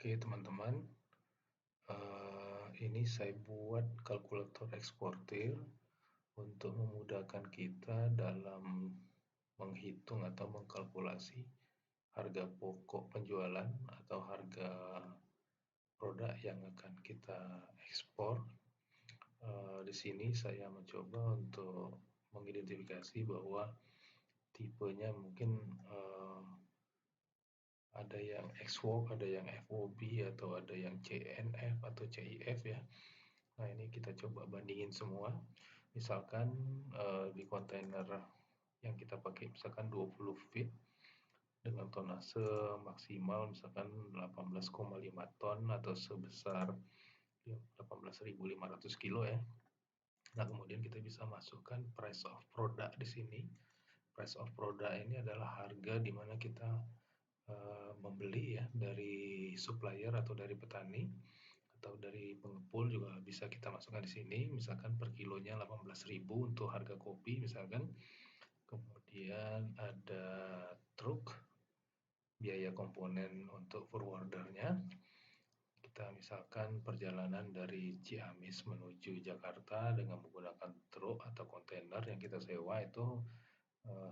Oke teman-teman, ini saya buat kalkulator eksportir untuk memudahkan kita dalam menghitung atau mengkalkulasi harga pokok penjualan atau harga produk yang akan kita ekspor. Di sini saya mencoba untuk mengidentifikasi bahwa tipenya mungkin ada yang X-Work, ada yang FOB, atau ada yang CNF atau CIF ya. Nah, ini kita coba bandingin semua. Misalkan di kontainer yang kita pakai misalkan 20 feet dengan tonase maksimal misalkan 18,5 ton atau sebesar 18.500 kilo ya. Nah, kemudian kita bisa masukkan price of product di sini. Price of product ini adalah harga di mana kita membeli ya dari supplier atau dari petani atau dari pengepul juga bisa kita masukkan di sini. Misalkan per kilonya 18.000 untuk harga kopi misalkan. Kemudian ada truk, biaya komponen untuk forwardernya. Kita misalkan perjalanan dari Ciamis menuju Jakarta dengan menggunakan truk atau kontainer yang kita sewa itu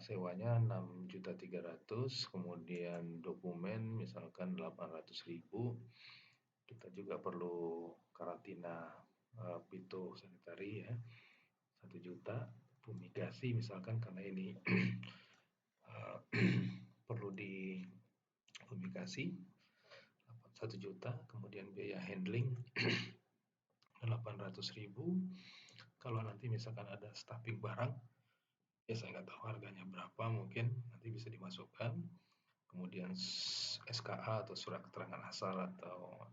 sewanya 6.300.000, kemudian dokumen misalkan 800.000. Kita juga perlu karantina fitosanitary ya 1 juta, fumigasi misalkan karena ini perlu di fumigasi 1 juta, kemudian biaya handling 800.000. Kalau nanti misalkan ada stuffing barang ya saya nggak tahu harganya berapa, mungkin nanti bisa dimasukkan. Kemudian SKA atau surat keterangan asal atau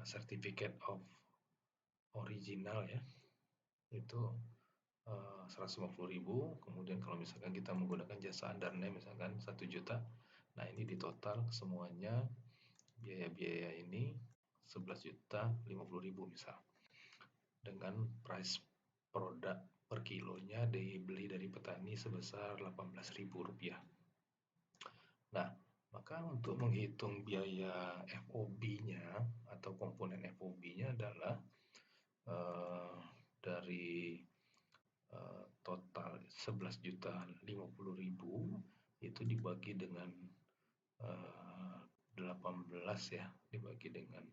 certificate of original ya itu 150.000. Kemudian kalau misalkan kita menggunakan jasa undername misalkan 1 juta. Nah, ini di total semuanya biaya-biaya ini 11.050.000 misal. Dengan price produk per kilonya dibeli dari petani sebesar Rp18.000. Nah, maka untuk menghitung biaya FOB-nya atau komponen FOB-nya adalah dari total 11.050.000 itu dibagi dengan 18 ya, dibagi dengan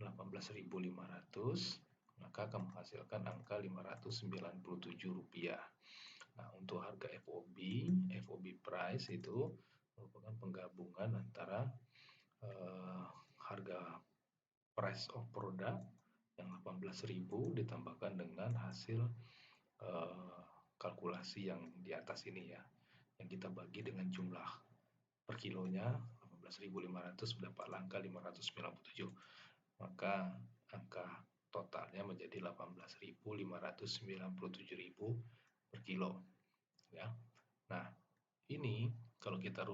18.500, maka akan menghasilkan angka Rp597. Nah, untuk harga FOB price itu merupakan penggabungan antara harga price of product yang 18.000 ditambahkan dengan hasil kalkulasi yang di atas ini ya, yang kita bagi dengan jumlah per kilonya 18.500 mendapat angka 597, maka angka totalnya menjadi 18.597.000 per kilo ya. Nah, ini kalau kita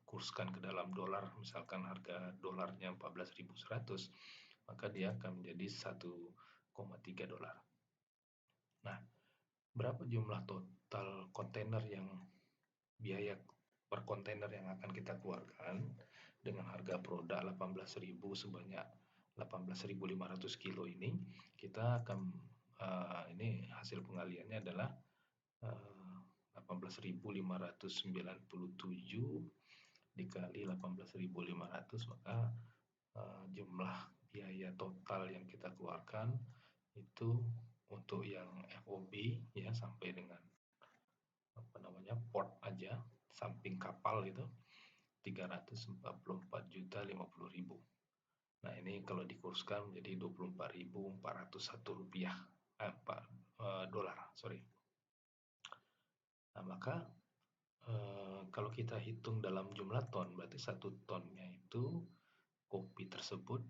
kurskan ke dalam dolar, misalkan harga dolarnya 14.100, maka dia akan menjadi 1,3 dolar. Nah, berapa jumlah total kontainer yang biaya per kontainer yang akan kita keluarkan dengan harga produk 18.000 sebanyak 18.500 kilo ini, kita akan ini hasil pengaliannya adalah 18.597 dikali 18.500, maka jumlah biaya total yang kita keluarkan itu untuk yang FOB ya sampai dengan port aja samping kapal itu 344.050.000. Nah, ini kalau dikurskan menjadi Rp24.401 dolar, sorry. Nah, maka kalau kita hitung dalam jumlah ton, berarti 1 tonnya itu kopi tersebut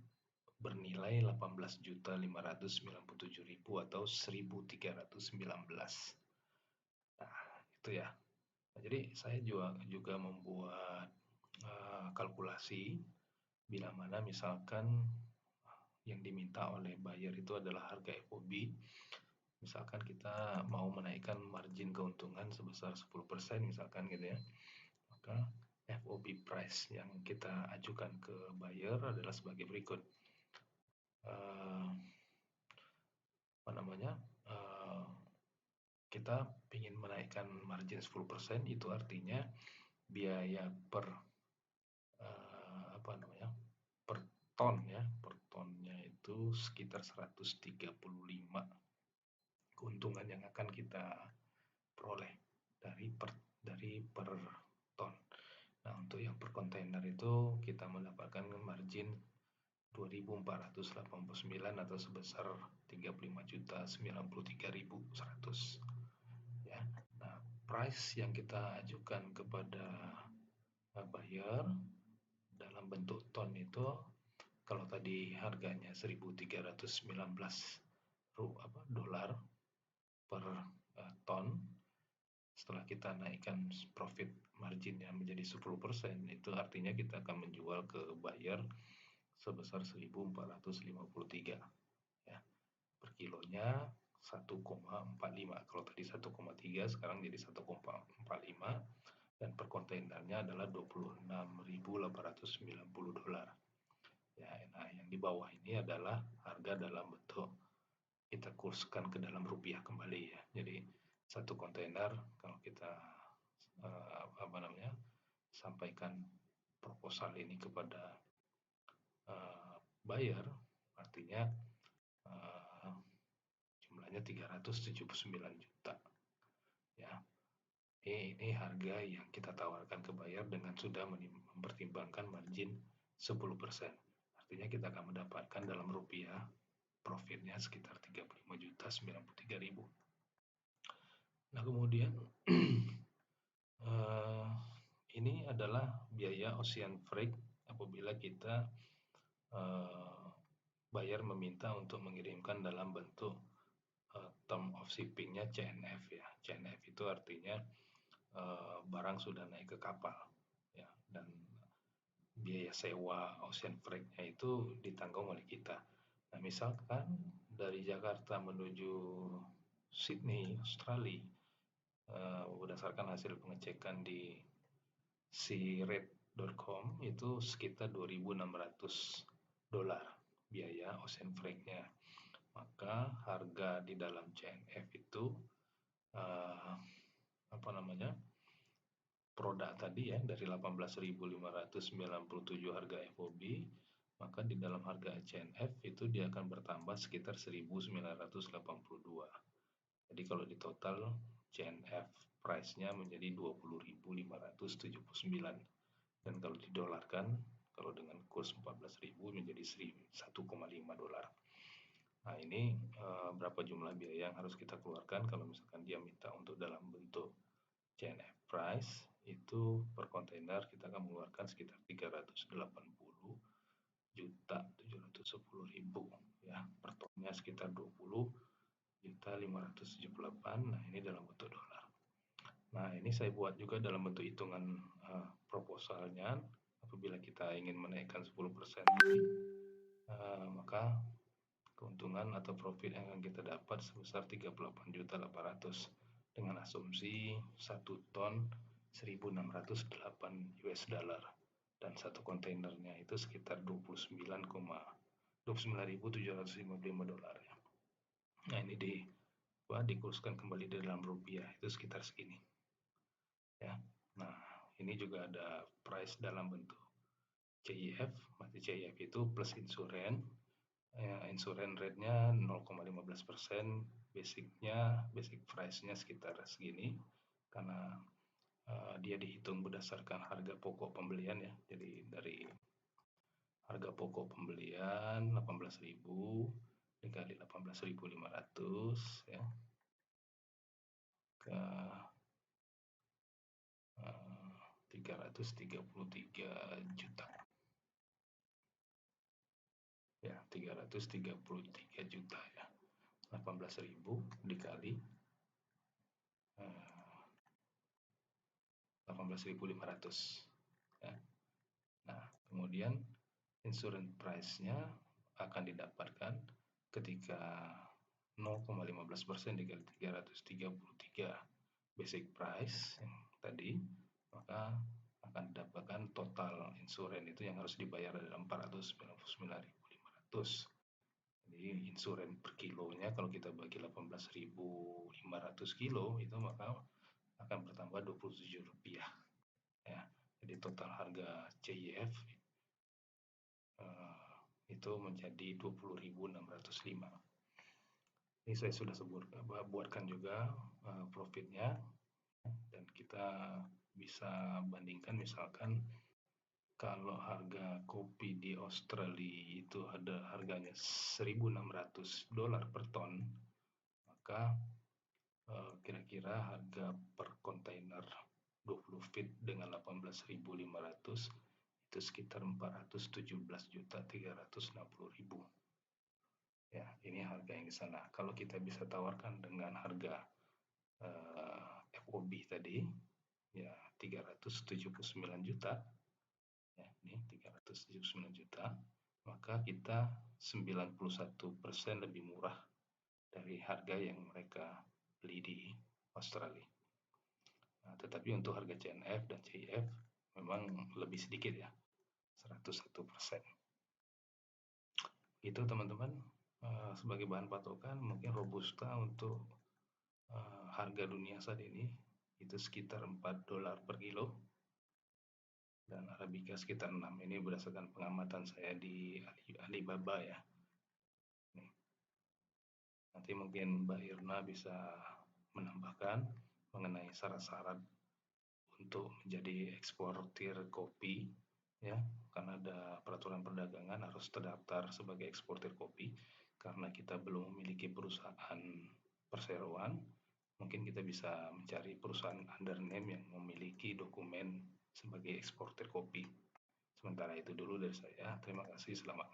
bernilai 18.597.000 atau 1.319. Nah, itu ya. Nah, jadi saya juga membuat kalkulasi bila mana misalkan yang diminta oleh buyer itu adalah harga FOB. Misalkan kita mau menaikkan margin keuntungan sebesar 10% misalkan gitu ya. Maka FOB price price yang kita ajukan ke buyer adalah sebagai berikut. Apa namanya? Kita ingin menaikkan margin 10%, itu artinya biaya per apa namanya? Per ton ya, per tonnya itu sekitar 135 keuntungan yang akan kita peroleh dari per ton. Nah, untuk yang per kontainer itu kita mendapatkan margin 2.489 atau sebesar 35.093.100 ya. Nah, price yang kita ajukan kepada buyer dalam bentuk ton itu, kalau tadi harganya 1.319 dolar per ton, setelah kita naikkan profit marginnya menjadi 10%, itu artinya kita akan menjual ke buyer sebesar 1.453 ya. Per kilonya 1,45. Kalau tadi 1,3, sekarang jadi 1,45, dan per kontainernya adalah 26.890 dolar. Ya, nah yang di bawah ini adalah harga dalam bentuk kita kurskan ke dalam rupiah kembali ya. Jadi satu kontainer kalau kita sampaikan proposal ini kepada buyer, artinya jumlahnya 379 juta ya. Ini harga yang kita tawarkan ke buyer dengan sudah mempertimbangkan margin 10%. Artinya kita akan mendapatkan dalam rupiah profitnya sekitar 35.093.000. Nah, kemudian ini adalah biaya ocean freight apabila kita buyer meminta untuk mengirimkan dalam bentuk term of shippingnya CNF ya. CNF itu artinya barang sudah naik ke kapal ya, dan biaya sewa ocean freight-nya itu ditanggung oleh kita. Nah, misalkan dari Jakarta menuju Sydney, Australia, berdasarkan hasil pengecekan di searate.com itu sekitar 2.600 dolar biaya ocean freight-nya. Maka harga di dalam CNF itu produk tadi ya dari 18.597 harga FOB, maka di dalam harga CNF itu dia akan bertambah sekitar 1.982. Jadi kalau di total CNF price-nya menjadi 20.579, dan kalau didolarkan, kalau dengan kurs 14.000 menjadi 1,5 dolar. Nah, ini berapa jumlah biaya yang harus kita keluarkan kalau misalkan dia minta untuk dalam bentuk CNF price, itu per kontainer kita akan mengeluarkan sekitar 380.710.000 ya, per tonnya sekitar 20.578. Nah, ini dalam bentuk dolar. Nah, ini saya buat juga dalam bentuk hitungan proposalnya. Apabila kita ingin menaikkan 10%, maka keuntungan atau profit yang akan kita dapat sebesar 38.800 dengan asumsi 1 ton 1.608 US dollar dan satu kontainernya itu sekitar 29.755 dolar ya. Nah, ini dikurskan kembali di dalam rupiah itu sekitar segini ya. Nah, ini juga ada price dalam bentuk CIF. Mati CIF itu plus insurance. Insurance rate-nya 0,15%, basic price-nya sekitar segini karena dia dihitung berdasarkan harga pokok pembelian ya. Jadi dari harga pokok pembelian 18.000 dikali 18.500 ya ke 333 juta. Ya, 333 juta ya. 18.000 dikali 18.500 ya. Nah, kemudian insurance price-nya akan didapatkan ketika 0,15% dikali 333 basic price yang tadi, maka akan didapatkan total insuren itu yang harus dibayar adalah 499.500. Jadi insuren per kilonya kalau kita bagi 18.500 kilo itu maka akan bertambah Rp27 ya. Jadi total harga CIF itu menjadi 20.605. Ini saya sudah buatkan juga profitnya, dan kita bisa bandingkan misalkan kalau harga kopi di Australia itu ada harganya $1.600 per ton, maka kira-kira harga per kontainer 20 feet dengan 18.500 itu sekitar 417.360.000. Ya, ini harga yang di sana. Kalau kita bisa tawarkan dengan harga FOB tadi, ya 379 juta, ya ini 379 juta, maka kita 91% lebih murah dari harga yang mereka beli di Australia. Nah, tetapi untuk harga CNF dan CIF memang lebih sedikit ya, 101%. Itu teman-teman, sebagai bahan patokan mungkin Robusta untuk harga dunia saat ini itu sekitar $4 per kilo, dan Arabica sekitar 6. Ini berdasarkan pengamatan saya di Alibaba ya. Nih. Nanti mungkin Mbak Irna bisa menambahkan mengenai syarat-syarat untuk menjadi eksportir kopi ya, karena ada peraturan perdagangan harus terdaftar sebagai eksportir kopi. Karena kita belum memiliki perusahaan perseroan, mungkin kita bisa mencari perusahaan under name yang memiliki dokumen sebagai eksportir kopi. Sementara itu dulu dari saya. Terima kasih, selamat